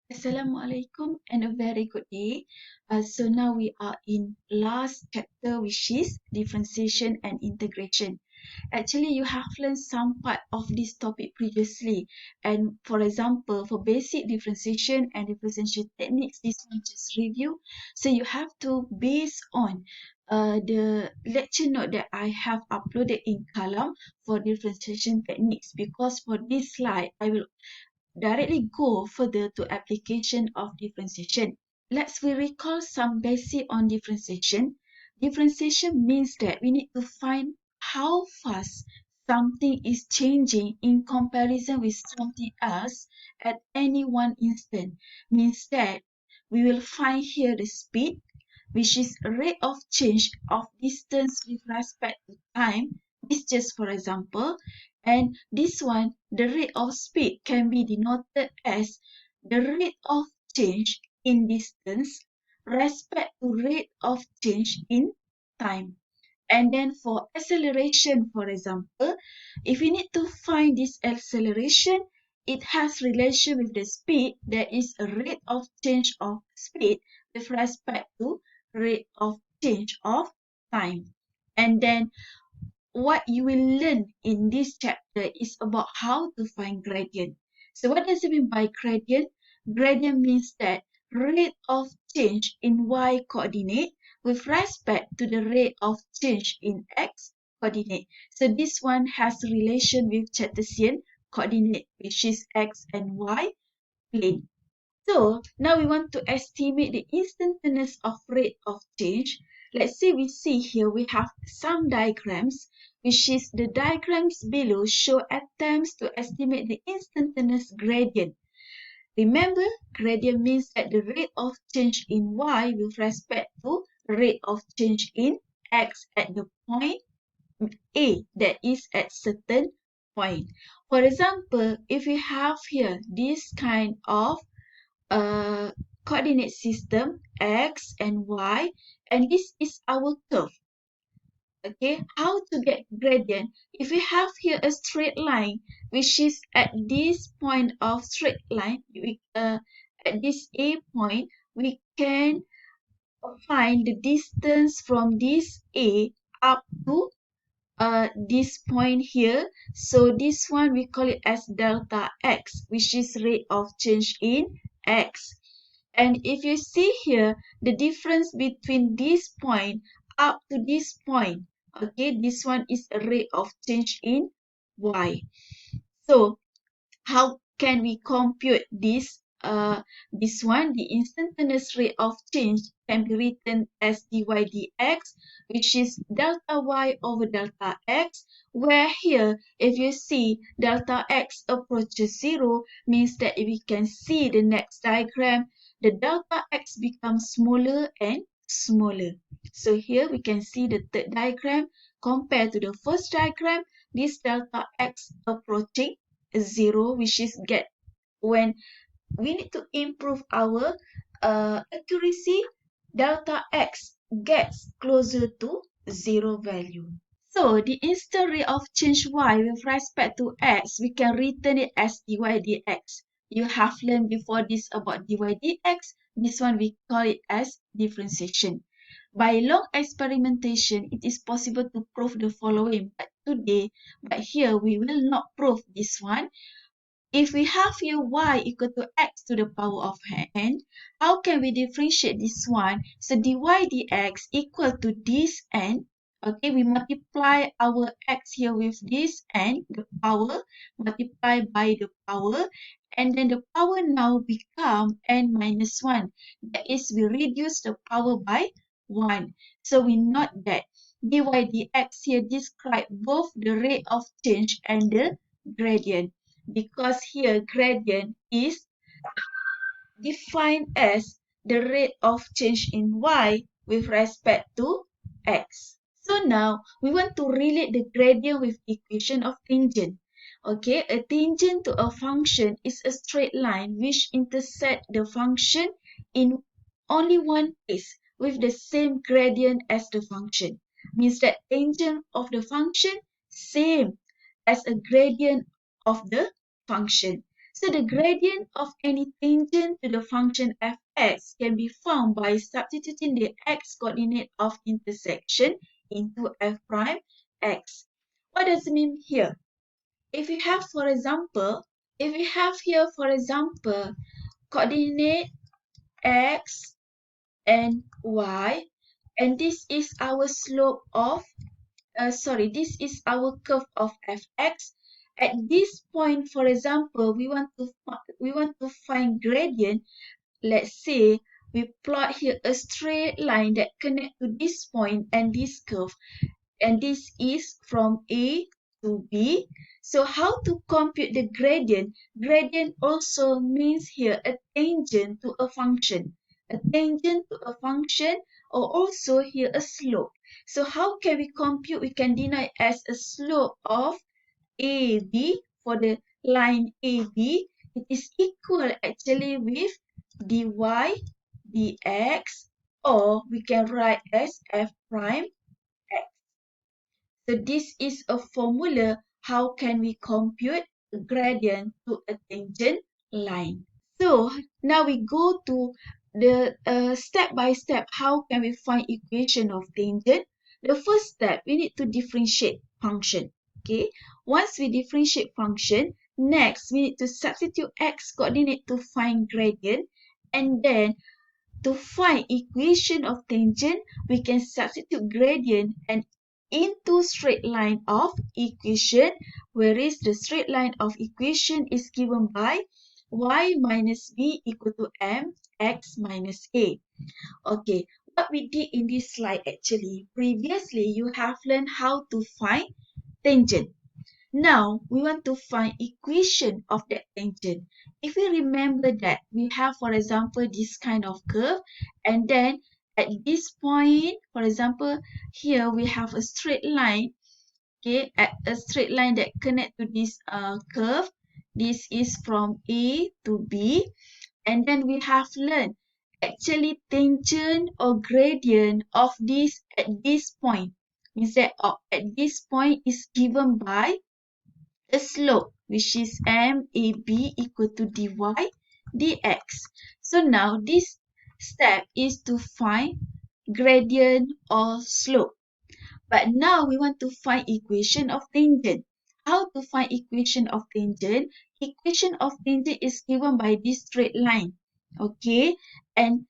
Assalamualaikum and a very good day. So now we are in last chapter, which is differentiation and integration. Actually, you have learned some part of this topic previously. And for example, for basic differentiation and differentiation techniques, this one just review. So you have to base on the lecture note that I have uploaded in Kalam for differentiation techniques, because for this slide, I will directly go further to application of differentiation. Let's we recall some basic on differentiation. Differentiation means that we need to find how fast something is changing in comparison with something else at any one instant. Means that we will find here the speed, which is rate of change of distance with respect to time. This just for example. And this one, the rate of speed can be denoted as the rate of change in distance respect to rate of change in time. And then for acceleration, for example, if we need to find this acceleration, it has relation with the speed. There is a rate of change of speed with respect to rate of change of time. And then what you will learn in this chapter is about how to find gradient. So what does it mean by gradient? Gradient means that rate of change in y coordinate with respect to the rate of change in x coordinate. So this one has relation with Cartesian coordinate, which is x and y plane. So now we want to estimate the instantaneous of rate of change. Let's say we see here we have some diagrams, which is the diagrams below show attempts to estimate the instantaneous gradient. Remember, gradient means that the rate of change in y with respect to rate of change in x at the point A, that is at certain point. For example, if we have here this kind of coordinate system x and y, and this is our curve. Okay, how to get gradient? If we have here a straight line, which is at this point of straight line, at this A point, we can find the distance from this A up to this point here. So this one we call it as delta x, which is rate of change in x. And if you see here, the difference between this point up to this point, okay, this one is a rate of change in y. So how can we compute this? This one, the instantaneous rate of change can be written as dy dx, which is delta y over delta x, where here, if you see delta x approaches 0, means that if we can see the next diagram, the delta x becomes smaller and smaller. So here we can see the third diagram compared to the first diagram, this delta x approaching 0, which is get when we need to improve our accuracy, delta x gets closer to 0 value. So the instant rate of change y with respect to x, we can written it as dy dx. You have learned before this about dy dx. This one we call it as differentiation. By long experimentation, it is possible to prove the following, but here we will not prove this one. If we have here y equal to x to the power of n, how can we differentiate this one? So dy dx equal to this n. Okay, we multiply our x here with this n, the power, multiply by the power, and then the power now become n minus 1. That is, we reduce the power by 1. So we note that dy dx here describe both the rate of change and the gradient, because here gradient is defined as the rate of change in y with respect to x. So now we want to relate the gradient with equation of tangent. Okay, a tangent to a function is a straight line which intersects the function in only one place with the same gradient as the function. Means that tangent of the function same as a gradient of the function. So the gradient of any tangent to the function fx can be found by substituting the x coordinate of intersection into f prime x. What does it mean here? If we have, for example, coordinate x and y, and this is our slope of this is our curve of fx. At this point, for example, we want to find gradient. Let's say we plot here a straight line that connect to this point and this curve, and this is from A to B. So how to compute the gradient? Gradient also means here a tangent to a function. A tangent to a function, or also here a slope. So how can we compute? We can denote as a slope of AB for the line AB. It is equal actually with dy dx, or we can write as f prime x. So this is a formula. How can we compute a gradient to a tangent line? So now we go to the step by step. How can we find equation of tangent? The first step, we need to differentiate function. Okay. Once we differentiate function, next we need to substitute x coordinate to find gradient, and then to find equation of tangent, we can substitute gradient and into straight line of equation, whereas the straight line of equation is given by y minus b equal to mx minus a. Okay, what we did in this slide actually, previously you have learned how to find tangent. Now, we want to find equation of that tangent. If we remember that we have, for example, this kind of curve, and then at this point, for example, here we have a straight line, okay, at a straight line that connect to this curve. This is from A to B, and then we have learned actually tangent or gradient of this at this point. Means that at this point is given by a slope, which is MAB equal to dy dx. So now this step is to find gradient or slope. But now we want to find equation of tangent. How to find equation of tangent? Equation of tangent is given by this straight line. Okay, and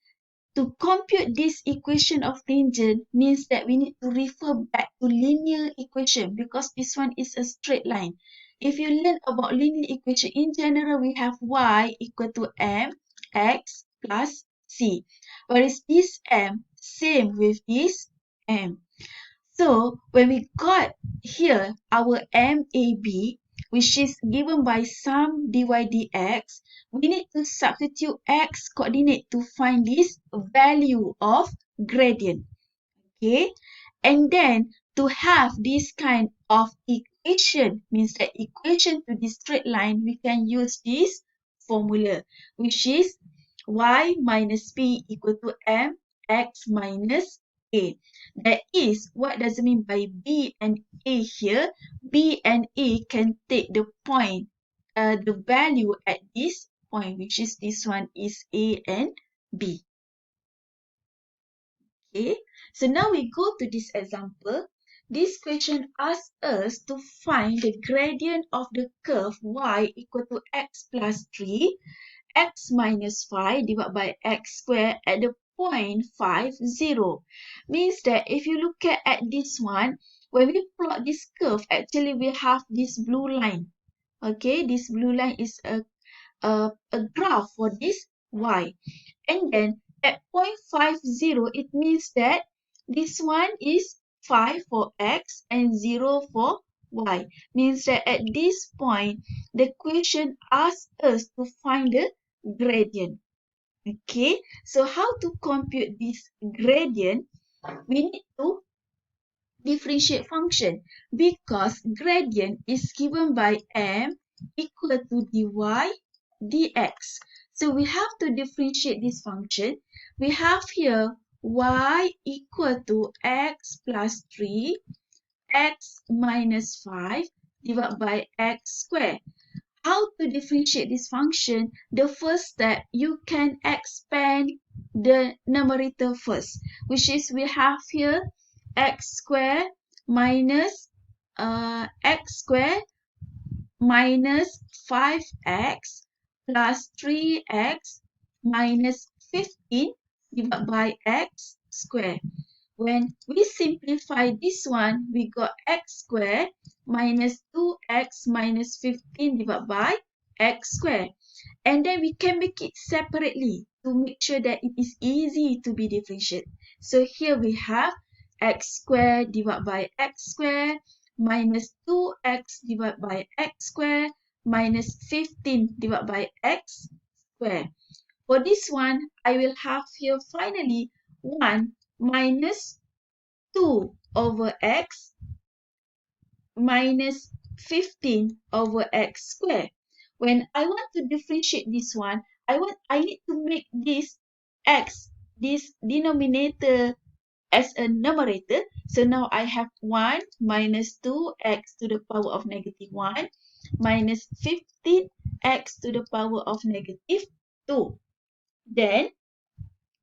to compute this equation of tangent means that we need to refer back to linear equation, because this one is a straight line. If you learn about linear equation, in general, we have y equal to mx plus c. Whereas this m, same with this m. So when we got here our MAB, which is given by sum dy dx, we need to substitute x coordinate to find this value of gradient. Okay, and then to have this kind of equation, means that equation to this straight line, we can use this formula, which is y minus b equal to mx minus a. That is, what does it mean by b and a here? B and a can take the point, the value at this point, which is this one is a and b. Okay, so now we go to this example. This question asks us to find the gradient of the curve y equal to x plus 3, x minus 5 divided by x squared at the point 5, 0. Means that if you look at this one, when we plot this curve, actually we have this blue line. Okay, this blue line is a graph for this y. And then at 0.50, it means that this one is 5 for x and 0 for y. Means that at this point, the question asks us to find the gradient. Okay, so how to compute this gradient? We need to differentiate function, because gradient is given by m equal to dy dx. So we have to differentiate this function. We have here y equal to x plus 3, x minus 5 divided by x squared. how to differentiate this function? The first step, you can expand the numerator first, which is we have here x squared minus x squared minus 5x plus 3x minus 15 divided by x squared. When we simplify this one, we got x squared minus 2x minus 15 divided by x squared. And then we can make it separately to make sure that it is easy to be differentiated. So here we have x squared divided by x squared minus 2x divided by x squared minus 15 divided by x squared. For this one, I will have here finally 1 minus 2 over x minus 15 over x squared. When I want to differentiate this one, I need to make this x, this denominator, as a numerator. So now I have 1 minus 2x to the power of negative 1 minus 15x to the power of negative 2. Then,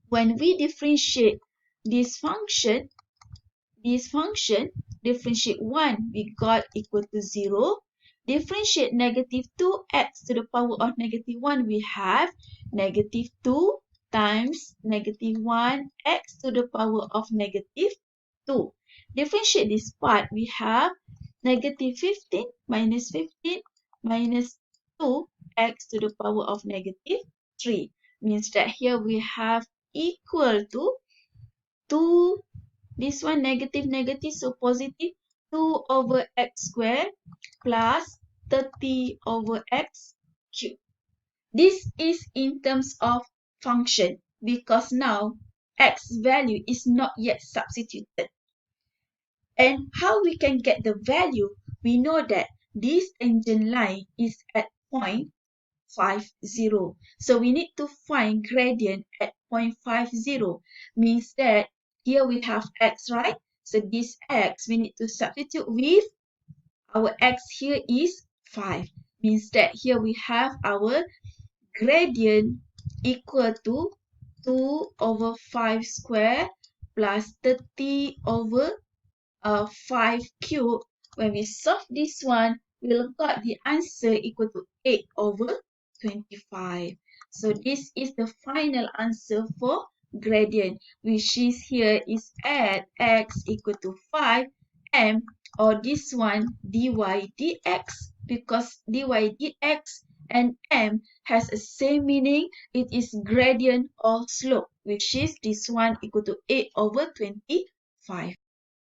when we differentiate this function, differentiate 1, we got equal to 0. Differentiate negative 2x to the power of negative 1, we have negative 2 times negative 1x to the power of negative 2. Differentiate this part, we have negative 15 minus 2x to the power of negative 3. Means that here we have equal to 2, this one negative, so positive 2 over x squared plus 30 over x cubed. This is in terms of function because now x value is not yet substituted. And how we can get the value? We know that this tangent line is at point 0.50. So we need to find gradient at 0.50. Means that here we have x, right? So this x, we need to substitute with our x here is 5. Means that here we have our gradient equal to 2 over 5 square plus 30 over 5 cubed. When we solve this one, we'll got the answer equal to 8 over 25. So this is the final answer for gradient, which is here is at x equal to 5 m, or this one dy dx, because dy dx and m has the same meaning. It is gradient or slope, which is this one equal to 8 over 25.